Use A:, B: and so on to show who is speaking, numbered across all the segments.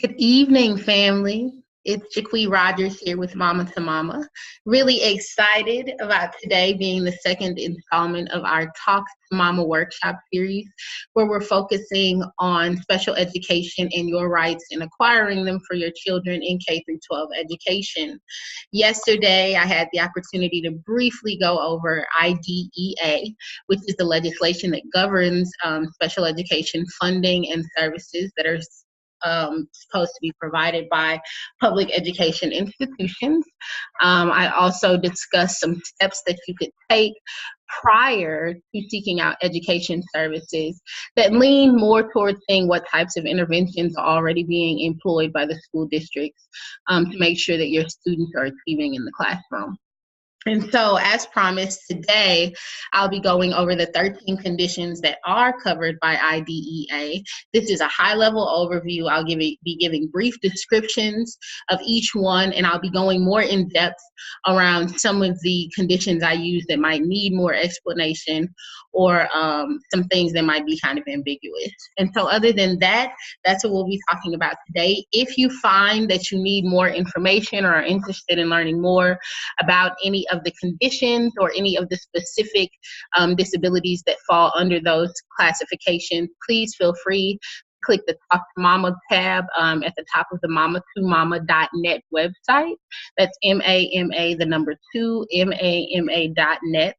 A: Good evening, family. It's Jaquie Rogers here with Mama2MAMA. Really excited about today being the second installment of our Talk2MAMA workshop series, where we're focusing on special education and your rights in acquiring them for your children in K through 12 education. Yesterday, I had the opportunity to briefly go over IDEA, which is the legislation that governs special education funding and services that are supposed to be provided by public education institutions. I also discussed some steps that you could take prior to seeking out education services that lean more towards seeing what types of interventions are already being employed by the school districts to make sure that your students are achieving in the classroom. And so, as promised, today I'll be going over the 13 conditions that are covered by IDEA. This is a high-level overview. I'll be giving brief descriptions of each one, and I'll be going more in depth around some of the conditions I use that might need more explanation, or some things that might be kind of ambiguous. And so, other than that, that's what we'll be talking about today. If you find that you need more information or are interested in learning more about any of the conditions or any of the specific disabilities that fall under those classifications, please feel free. Click the Talk to Mama tab at the top of the mama2mama.net website. That's MAMA, the number 2, MAMA.net.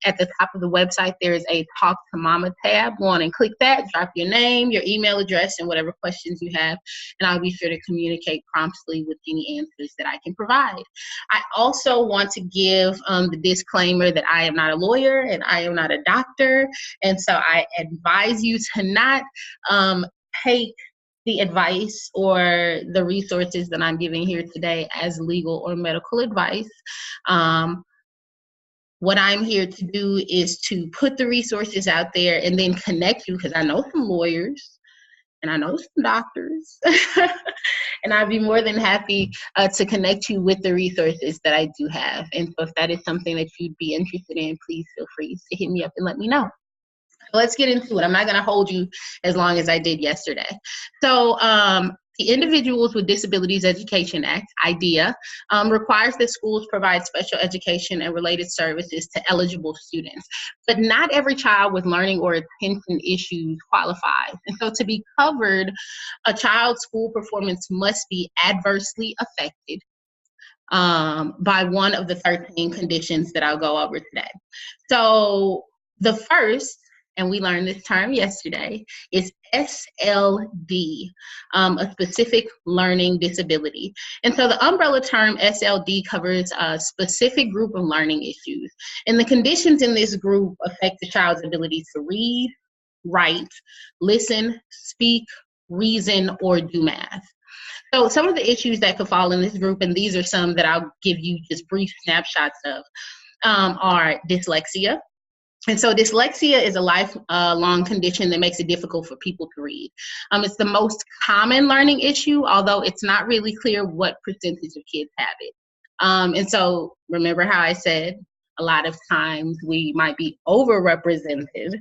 A: At the top of the website, there is a Talk to Mama tab. Go on and click that, drop your name, your email address, and whatever questions you have, and I'll be sure to communicate promptly with any answers that I can provide. I also want to give the disclaimer that I am not a lawyer and I am not a doctor, and so I advise you to not take the advice or the resources that I'm giving here today as legal or medical advice. What I'm here to do is to put the resources out there and then connect you, because I know some lawyers and I know some doctors, and I'd be more than happy to connect you with the resources that I do have. And so if that is something that you'd be interested in, please feel free to hit me up and let me know. Let's get into it. I'm not going to hold you as long as I did yesterday. So the Individuals with Disabilities Education Act, IDEA, requires that schools provide special education and related services to eligible students. But not every child with learning or attention issues qualifies. And so to be covered, a child's school performance must be adversely affected by one of the 13 conditions that I'll go over today. So the first, and we learned this term yesterday, is SLD, a specific learning disability. And so the umbrella term SLD covers a specific group of learning issues. And the conditions in this group affect the child's ability to read, write, listen, speak, reason, or do math. So some of the issues that could fall in this group, and these are some that I'll give you just brief snapshots of, are dyslexia. And so dyslexia is a lifelong condition that makes it difficult for people to read. It's the most common learning issue, although it's not really clear what percentage of kids have it. And so remember how I said a lot of times we might be overrepresented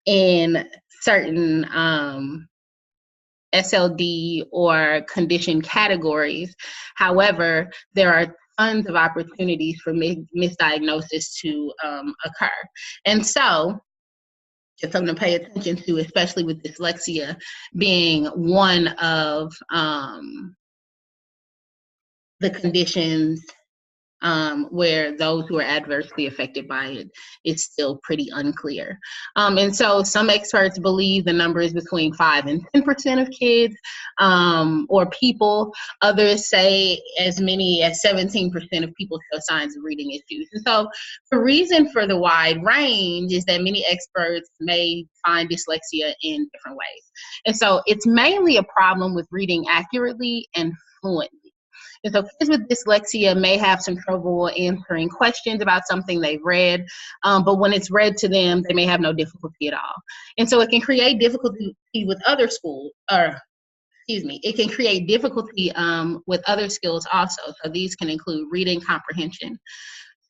A: in certain SLD or condition categories. However, there are tons of opportunities for misdiagnosis to occur. And so it's something to pay attention to, especially with dyslexia being one of the conditions where those who are adversely affected by it is still pretty unclear. And so some experts believe the number is between 5 and 10% of kids or people. Others say as many as 17% of people show signs of reading issues. And so the reason for the wide range is that many experts may find dyslexia in different ways. And so it's mainly a problem with reading accurately and fluently. And so kids with dyslexia may have some trouble answering questions about something they've read, but when it's read to them, they may have no difficulty at all. And so it can create difficulty with other it can create difficulty with other skills also. So these can include reading comprehension.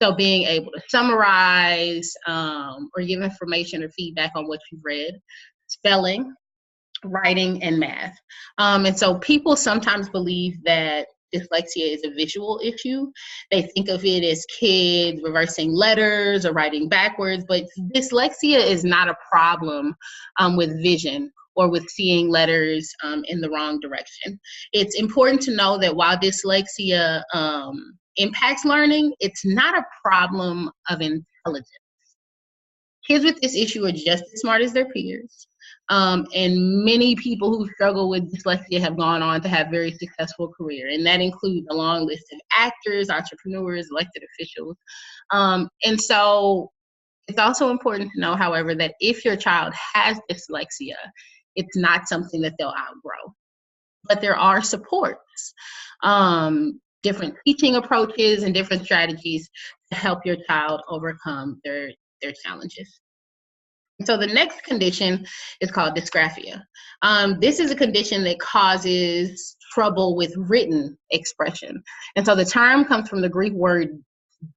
A: So being able to summarize or give information or feedback on what you've read, spelling, writing, and math. And so people sometimes believe that dyslexia is a visual issue. They think of it as kids reversing letters or writing backwards, but dyslexia is not a problem with vision or with seeing letters in the wrong direction. It's important to know that while dyslexia impacts learning, it's not a problem of intelligence. Kids with this issue are just as smart as their peers. And many people who struggle with dyslexia have gone on to have very successful career, and that includes a long list of actors, entrepreneurs, elected officials. And so it's also important to know, however, that if your child has dyslexia, it's not something that they'll outgrow. But there are supports, different teaching approaches, and different strategies to help your child overcome their challenges. So the next condition is called dysgraphia. This is a condition that causes trouble with written expression. And so the term comes from the Greek word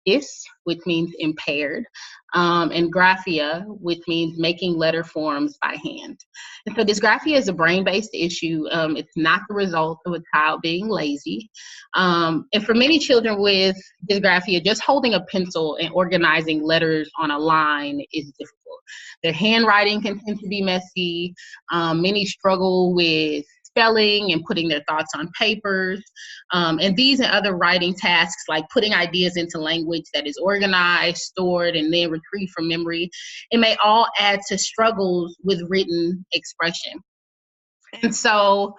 A: dys, which means impaired, and graphia, which means making letter forms by hand. And so dysgraphia is a brain-based issue. It's not the result of a child being lazy. And for many children with dysgraphia, just holding a pencil and organizing letters on a line is difficult. Their handwriting can tend to be messy. Many struggle with spelling and putting their thoughts on papers. And these and other writing tasks, like putting ideas into language that is organized, stored, and then retrieved from memory, it may all add to struggles with written expression. And so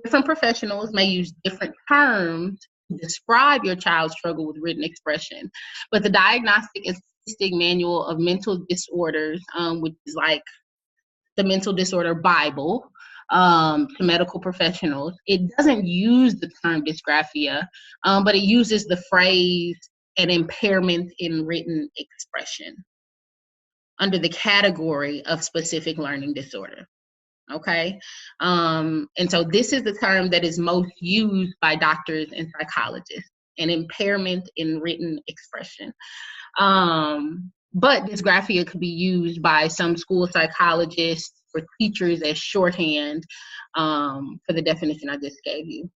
A: different professionals may use different terms to describe your child's struggle with written expression. But the Diagnostic and Statistic Manual of Mental Disorders, which is like the Mental Disorder Bible to medical professionals, it doesn't use the term dysgraphia, but it uses the phrase an impairment in written expression under the category of specific learning disorder. Okay. And so this is the term that is most used by doctors and psychologists, an impairment in written expression. But dysgraphia could be used by some school psychologists or teachers as shorthand for the definition I just gave you.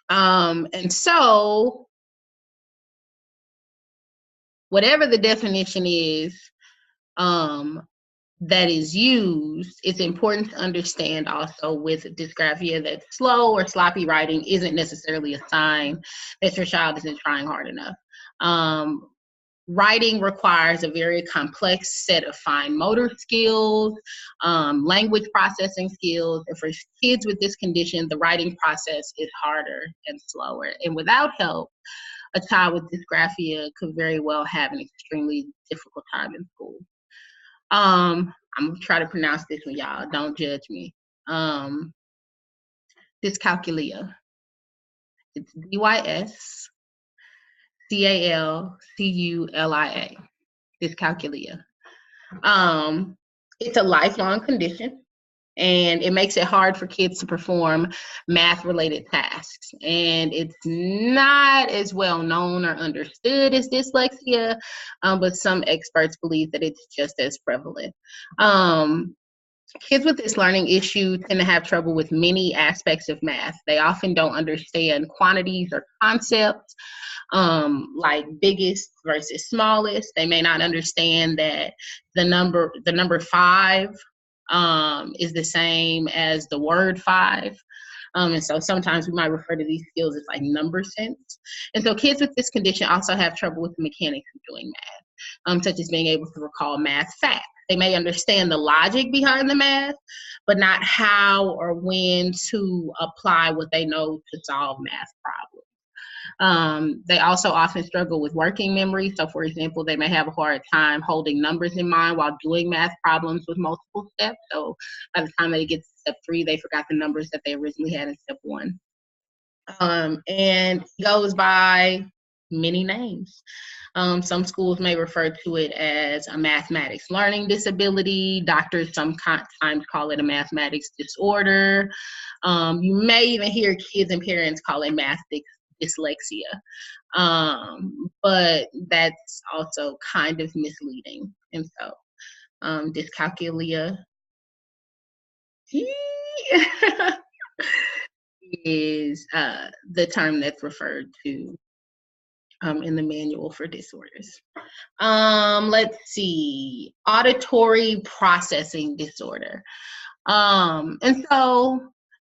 A: And so whatever the definition is, that is used, it's important to understand also with dysgraphia that slow or sloppy writing isn't necessarily a sign that your child isn't trying hard enough. Writing requires a very complex set of fine motor skills, language processing skills. And for kids with this condition, the writing process is harder and slower. And without help, a child with dysgraphia could very well have an extremely difficult time in school. I'm gonna try to pronounce this one, y'all. Don't judge me. Dyscalculia. It's Dyscalculia. Dyscalculia. It's a lifelong condition, and it makes it hard for kids to perform math-related tasks. And it's not as well known or understood as dyslexia, but some experts believe that it's just as prevalent. Kids with this learning issue tend to have trouble with many aspects of math. They often don't understand quantities or concepts, like biggest versus smallest. They may not understand that the number 5 is the same as the word 5. And so sometimes we might refer to these skills as like number sense. And so kids with this condition also have trouble with the mechanics of doing math, such as being able to recall math facts. They may understand the logic behind the math, but not how or when to apply what they know to solve math problems. They also often struggle with working memory. So for example, they may have a hard time holding numbers in mind while doing math problems with multiple steps. So by the time they get to step 3, they forgot the numbers that they originally had in step 1. And it goes by many names. Some schools may refer to it as a mathematics learning disability. Doctors sometimes call it a mathematics disorder. You may even hear kids and parents call it math dyslexia, but that's also kind of misleading. And so dyscalculia is the term that's referred to in the manual for disorders. Let's see, auditory processing disorder. And so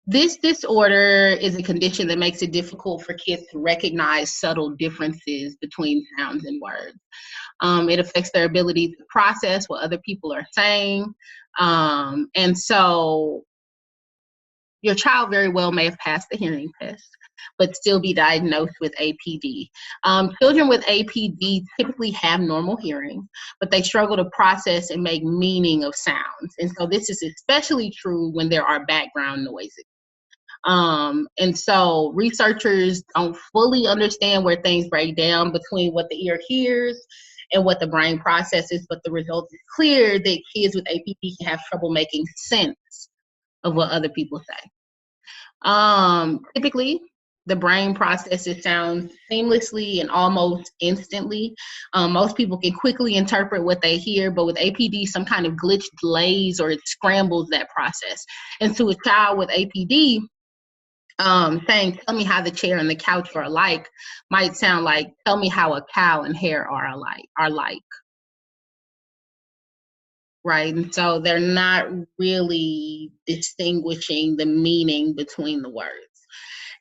A: this disorder is a condition that makes it difficult for kids to recognize subtle differences between sounds and words. It affects their ability to process what other people are saying. And so your child very well may have passed the hearing test, but still be diagnosed with APD. Children with APD typically have normal hearing, but they struggle to process and make meaning of sounds. And so this is especially true when there are background noises. And so researchers don't fully understand where things break down between what the ear hears and what the brain processes, but the result is clear that kids with APD can have trouble making sense of what other people say. Typically, the brain processes sounds seamlessly and almost instantly. Most people can quickly interpret what they hear, but with APD, some kind of glitch delays or it scrambles that process. And to a child with APD, saying, tell me how the chair and the couch are alike might sound like, tell me how a cow and hare are like. Right? And so they're not really distinguishing the meaning between the words.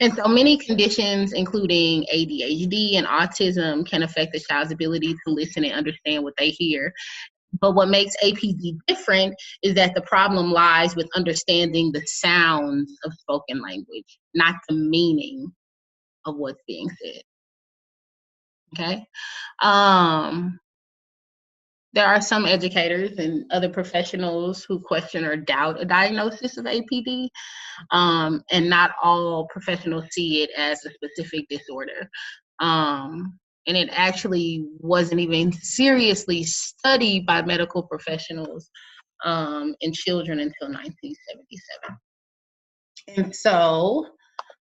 A: And so many conditions, including ADHD and autism, can affect the child's ability to listen and understand what they hear. But what makes APD different is that the problem lies with understanding the sounds of spoken language, not the meaning of what's being said. Okay? There are some educators and other professionals who question or doubt a diagnosis of APD, and not all professionals see it as a specific disorder. And it actually wasn't even seriously studied by medical professionals in children until 1977. And so,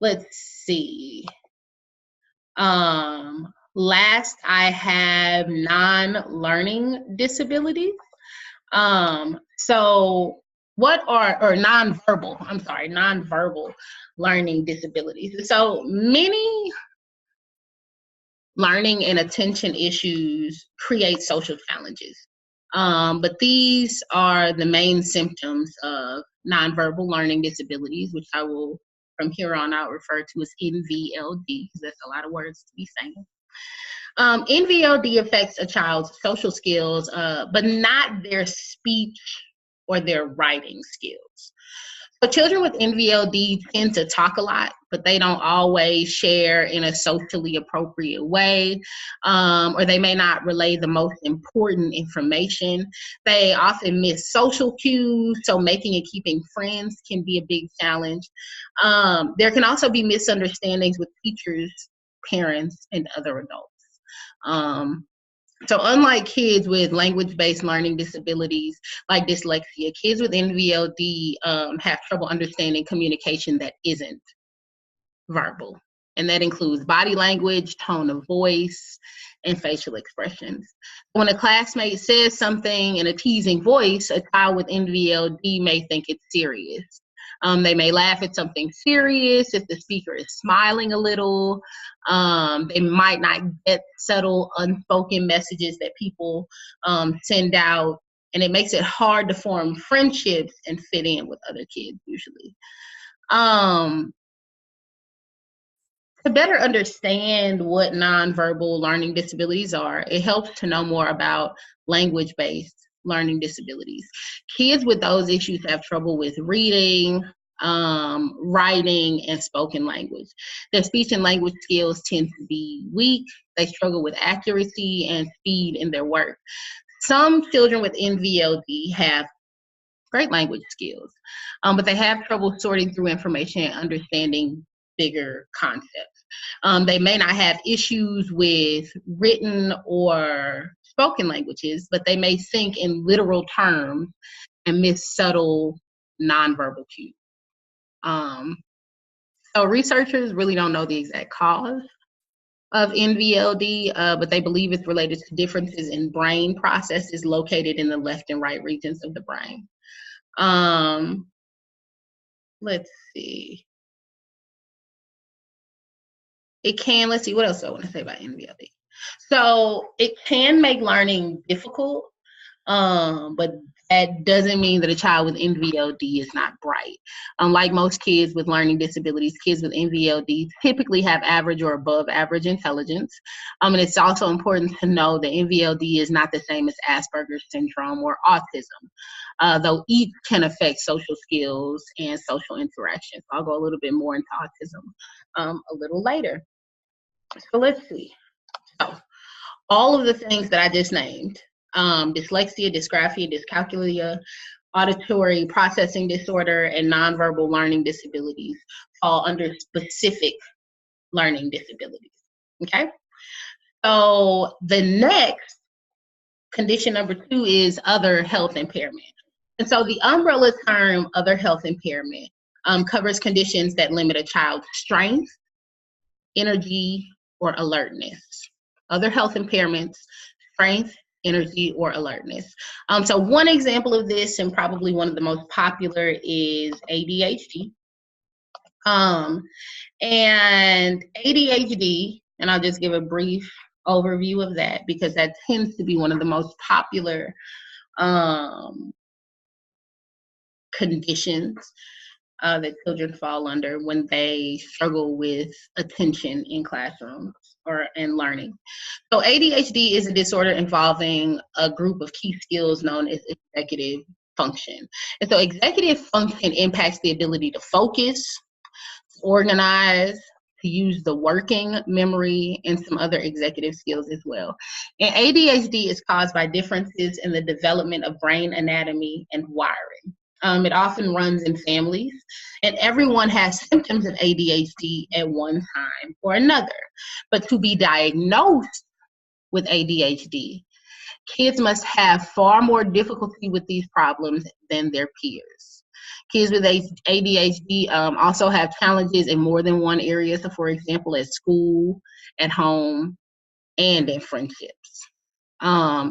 A: let's see. Last, I have non-learning disabilities. So what are, or nonverbal learning disabilities. So many learning and attention issues create social challenges. But these are the main symptoms of nonverbal learning disabilities, which I will from here on out refer to as NVLD, because that's a lot of words to be saying. NVLD affects a child's social skills, but not their speech or their writing skills. So children with NVLD tend to talk a lot, but they don't always share in a socially appropriate way, or they may not relay the most important information. They often miss social cues, so making and keeping friends can be a big challenge. There can also be misunderstandings with teachers, parents, and other adults. So unlike kids with language-based learning disabilities like dyslexia, kids with NVLD have trouble understanding communication that isn't verbal. And that includes body language, tone of voice, and facial expressions. When a classmate says something in a teasing voice, a child with NVLD may think it's serious. They may laugh at something serious if the speaker is smiling a little. They might not get subtle, unspoken messages that people send out, and it makes it hard to form friendships and fit in with other kids usually. To better understand what nonverbal learning disabilities are, it helps to know more about language-based learning disabilities. Kids with those issues have trouble with reading, writing, and spoken language. Their speech and language skills tend to be weak. They struggle with accuracy and speed in their work. Some children with NVLD have great language skills, but they have trouble sorting through information and understanding bigger concepts. They may not have issues with written or spoken languages, but they may think in literal terms and miss subtle nonverbal cues. So researchers really don't know the exact cause of NVLD, but they believe it's related to differences in brain processes located in the left and right regions of the brain. let's see. It can, let's see, what else do I want to say about NVLD? So it can make learning difficult, but that doesn't mean that a child with NVLD is not bright. Unlike most kids with learning disabilities, kids with NVLD typically have average or above average intelligence. And it's also important to know that NVLD is not the same as Asperger's syndrome or autism, though each can affect social skills and social interactions. I'll go a little bit more into autism a little later. So let's see. So all of the things that I just named, dyslexia, dysgraphia, dyscalculia, auditory processing disorder, and nonverbal learning disabilities fall under specific learning disabilities. Okay? So the next condition, number 2, is other health impairment. And so the umbrella term other health impairment covers conditions that limit a child's strength, energy, or alertness. Other health impairments, strength, energy, or alertness. So one example of this, and probably one of the most popular, is ADHD. And ADHD, and I'll just give a brief overview of that because that tends to be one of the most popular conditions that children fall under when they struggle with attention in classrooms or in learning. So ADHD is a disorder involving a group of key skills known as executive function. And so executive function impacts the ability to focus, organize, to use the working memory, and some other executive skills as well. And ADHD is caused by differences in the development of brain anatomy and wiring. It often runs in families, and everyone has symptoms of ADHD at one time or another. But to be diagnosed with ADHD, kids must have far more difficulty with these problems than their peers. Kids with ADHD also have challenges in more than one area. So, for example, at school, at home, and in friendships.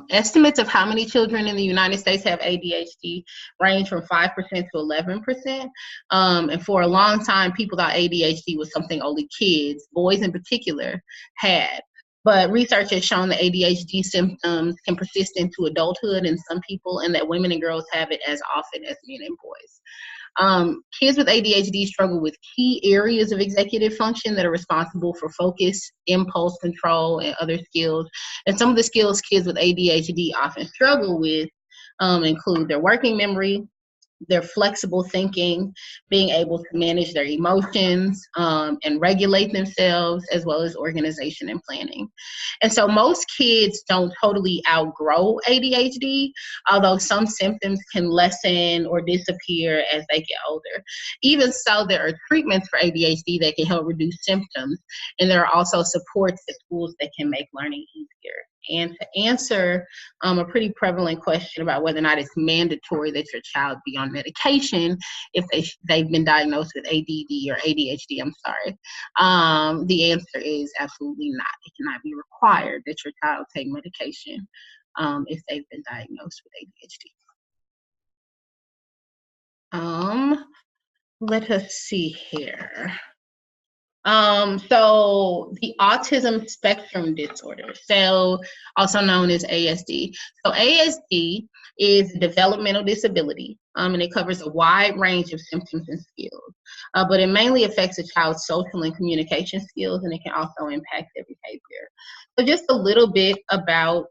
A: Estimates of how many children in the United States have ADHD range from 5% to 11%. And for a long time, people thought ADHD was something only kids, boys in particular, had. But research has shown that ADHD symptoms can persist into adulthood in some people, and that women and girls have it as often as men and boys. Kids with ADHD struggle with key areas of executive function that are responsible for focus, impulse control, and other skills. And some of the skills kids with ADHD often struggle with include their working memory, their flexible thinking, being able to manage their emotions and regulate themselves, as well as organization and planning. And so most kids don't totally outgrow ADHD, although some symptoms can lessen or disappear as they get older. Even so, there are treatments for ADHD that can help reduce symptoms, and there are also supports at schools that can make learning easier. And to answer a pretty prevalent question about whether or not it's mandatory that your child be on medication if they've been diagnosed with ADD or ADHD, the answer is absolutely not. It cannot be required that your child take medication if they've been diagnosed with ADHD. Let us see here. So the autism spectrum disorder, so also known as ASD. So ASD is a developmental disability, and it covers a wide range of symptoms and skills, but it mainly affects a child's social and communication skills, and it can also impact their behavior. So just a little bit about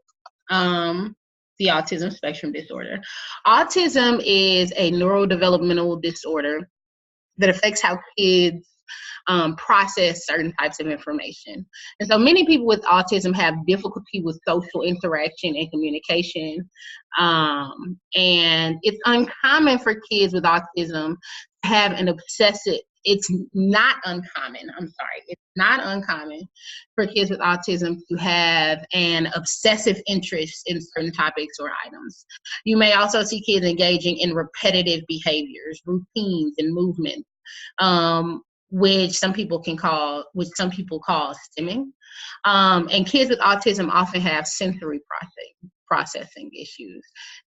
A: the autism spectrum disorder. Autism is a neurodevelopmental disorder that affects how kids process certain types of information. And so many people with autism have difficulty with social interaction and communication. And it's uncommon for kids with autism to have an obsessive, it's not uncommon for kids with autism to have an obsessive interest in certain topics or items. You may also see kids engaging in repetitive behaviors, routines, and movements. Which some people call stimming. And kids with autism often have sensory processing issues.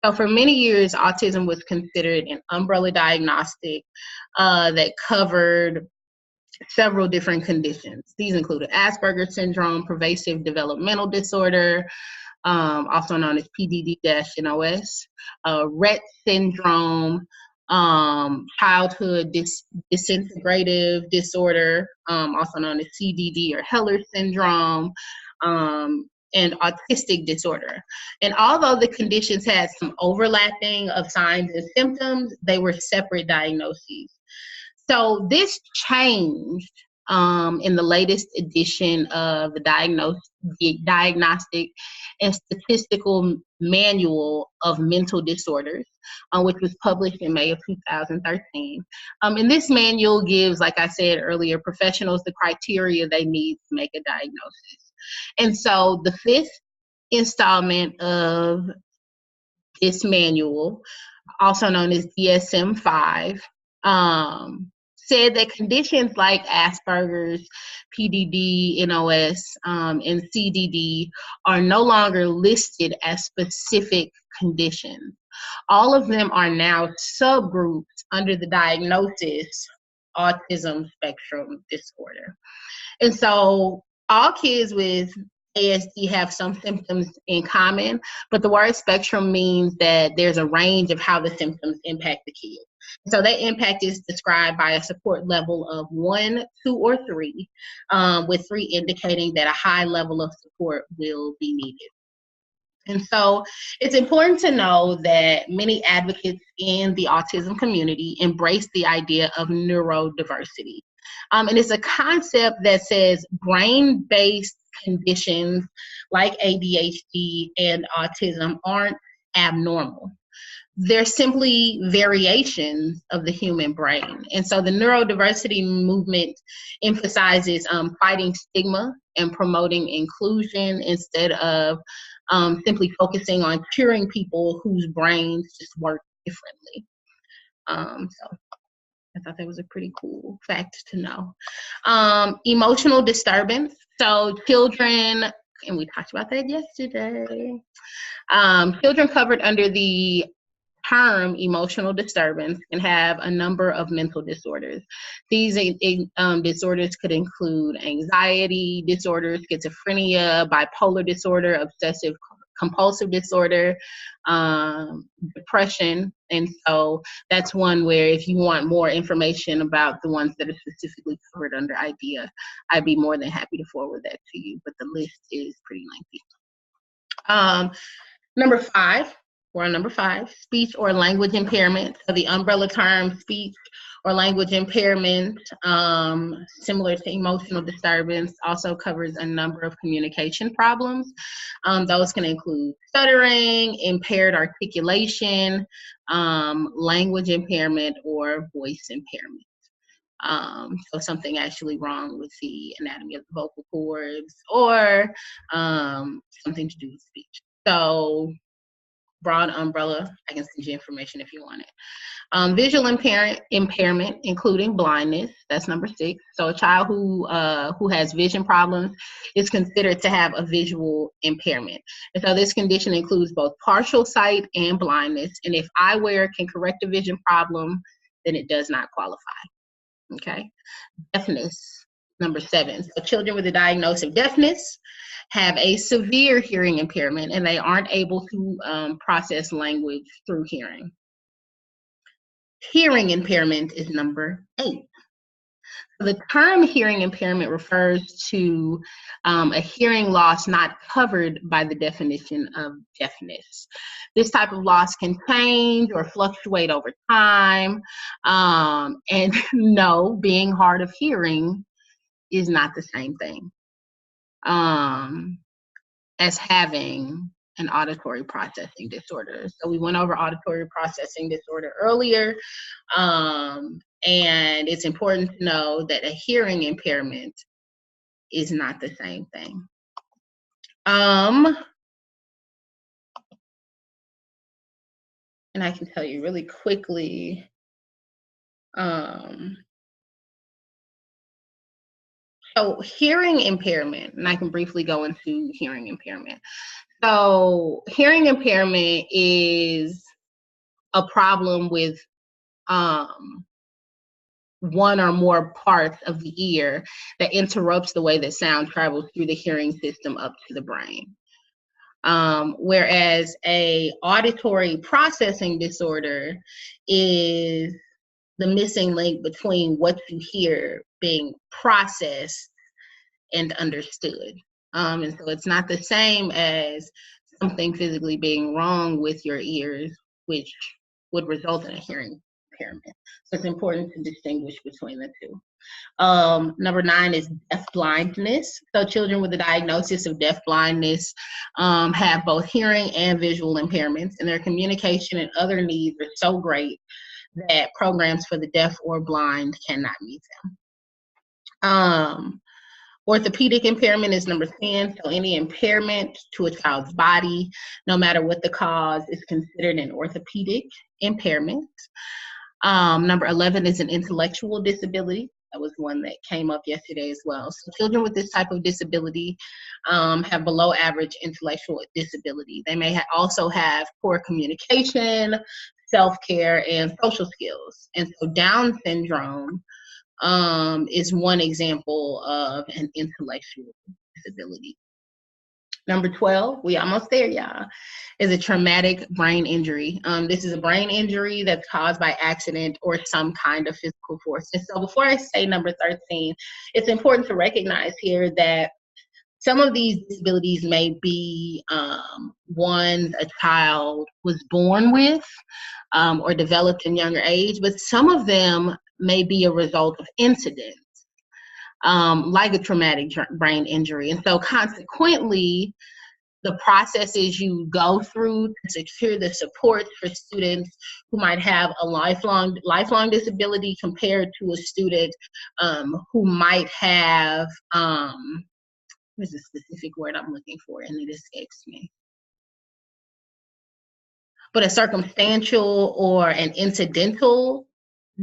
A: So for many years, autism was considered an umbrella diagnostic that covered several different conditions. These included Asperger's syndrome, pervasive developmental disorder, also known as PDD-NOS, Rett syndrome, childhood disintegrative disorder, also known as CDD or Heller syndrome, and autistic disorder. And although the conditions had some overlapping of signs and symptoms, they were separate diagnoses. So this changed in the latest edition of the Diagnostic and Statistical Manual of Mental Disorders, which was published in May of 2013. And this manual gives, like I said earlier, professionals the criteria they need to make a diagnosis. And so the fifth installment of this manual, also known as DSM-5, said that conditions like Asperger's, PDD, NOS, and CDD are no longer listed as specific conditions. All of them are now subgroups under the diagnosis autism spectrum disorder. And so all kids with ASD have some symptoms in common, but the word spectrum means that there's a range of how the symptoms impact the kid. So that impact is described by a support level of 1, 2, or 3, with 3 indicating that a high level of support will be needed. And so it's important to know that many advocates in the autism community embrace the idea of neurodiversity. And it's a concept that says brain-based conditions like ADHD and autism aren't abnormal. They're simply variations of the human brain. And so the neurodiversity movement emphasizes fighting stigma and promoting inclusion instead of simply focusing on curing people whose brains just work differently. So I thought that was a pretty cool fact to know. Emotional disturbance. So children, and we talked about that yesterday, children covered under the term emotional disturbance can have a number of mental disorders. These disorders could include anxiety disorders, schizophrenia, bipolar disorder, obsessive compulsive disorder, depression. And so that's one where if you want more information about the ones that are specifically covered under IDEA, I'd be more than happy to forward that to you, but the list is pretty lengthy. Number 5, we're on number 5, speech or language impairment. So the umbrella term speech or language impairment, similar to emotional disturbance, also covers a number of communication problems. Those can include stuttering, impaired articulation, language impairment, or voice impairment. So something actually wrong with the anatomy of the vocal cords, or something to do with speech. So broad umbrella, I can send you information if you want it. Visual impairment, including blindness, that's number 6. So a child who has vision problems is considered to have a visual impairment. And so this condition includes both partial sight and blindness. And if eyewear can correct a vision problem, then it does not qualify. Okay. Deafness, number 7. So children with a diagnosis of deafness have a severe hearing impairment, and they aren't able to process language through hearing. Hearing impairment is number 8. The term hearing impairment refers to a hearing loss not covered by the definition of deafness. This type of loss can change or fluctuate over time. And no, being hard of hearing is not the same thing as having an auditory processing disorder. So we went over auditory processing disorder earlier, and it's important to know that a hearing impairment is not the same thing. And I can tell you really quickly, so hearing impairment, and I can briefly go into hearing impairment. So hearing impairment is a problem with one or more parts of the ear that interrupts the way that sound travels through the hearing system up to the brain. Whereas a auditory processing disorder is the missing link between what you hear being processed and understood. And so it's not the same as something physically being wrong with your ears, which would result in a hearing impairment. So it's important to distinguish between the two. Number 9 is deaf blindness. So children with a diagnosis of deaf blindness have both hearing and visual impairments, and their communication and other needs are so great that programs for the deaf or blind cannot meet them. Orthopedic impairment is number 10. So any impairment to a child's body, no matter what the cause, is considered an orthopedic impairment. Number 11 is an intellectual disability. That was one that came up yesterday as well. So children with this type of disability have below average intellectual disability. They may also have poor communication, self-care, and social skills. And so Down syndrome is one example of an intellectual disability. Number 12, we almost there, y'all, is a traumatic brain injury. This is a brain injury that's caused by accident or some kind of physical force. And so before I say number 13, it's important to recognize here that some of these disabilities may be ones a child was born with or developed in younger age, but some of them may be a result of incidents, like a traumatic brain injury. And so consequently, the processes you go through to secure the support for students who might have a lifelong disability compared to a student who might have, there's a specific word I'm looking for and it escapes me, but a circumstantial or an incidental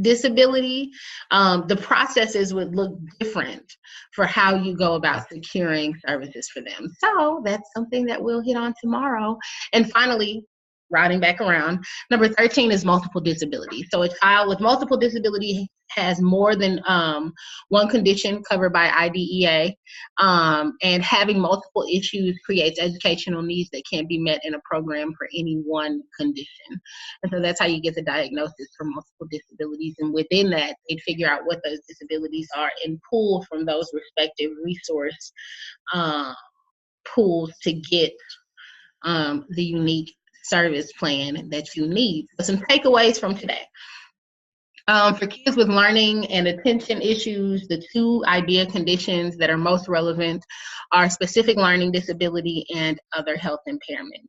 A: disability, the processes would look different for how you go about securing services for them. So that's something that we'll hit on tomorrow. And finally, routing back around, number 13 is multiple disability. So a child with multiple disability has more than one condition covered by IDEA, and having multiple issues creates educational needs that can't be met in a program for any one condition. And so that's how you get the diagnosis for multiple disabilities. And within that, they'd figure out what those disabilities are and pull from those respective resource pools to get the unique service plan that you need. So some takeaways from today. For kids with learning and attention issues, the 2 IDEA conditions that are most relevant are specific learning disability and other health impairments.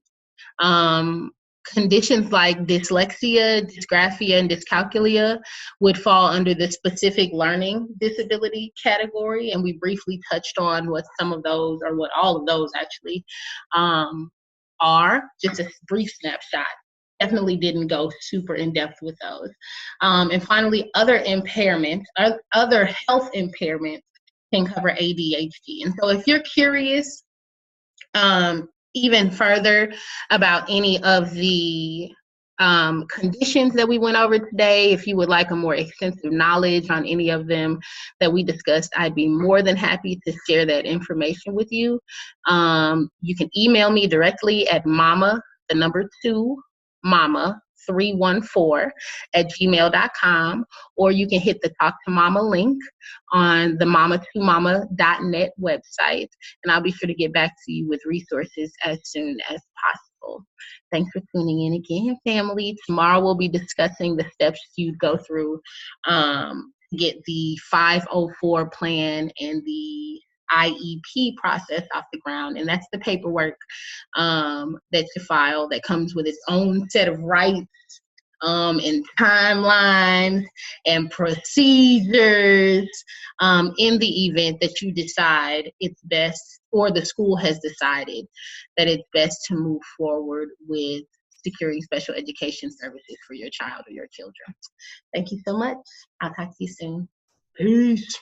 A: Conditions like dyslexia, dysgraphia, and dyscalculia would fall under the specific learning disability category, and we briefly touched on what some of those, or what all of those actually are, just a brief snapshot. Definitely didn't go super in depth with those. And finally, other impairments, other health impairments can cover ADHD. And so if you're curious even further about any of the conditions that we went over today, if you would like a more extensive knowledge on any of them that we discussed, I'd be more than happy to share that information with you. You can email me directly at mama314@gmail.com, or you can hit the Talk2MAMA link on the mama2mama.net website, and I'll be sure to get back to you with resources as soon as possible. Thanks for tuning in again, family. Tomorrow we'll be discussing the steps you go through to get the 504 plan and the IEP process off the ground, and that's the paperwork that you file that comes with its own set of rights and timelines and procedures in the event that you decide it's best, or the school has decided that it's best to move forward with securing special education services for your child or your children. Thank you so much. I'll talk to you soon. Peace.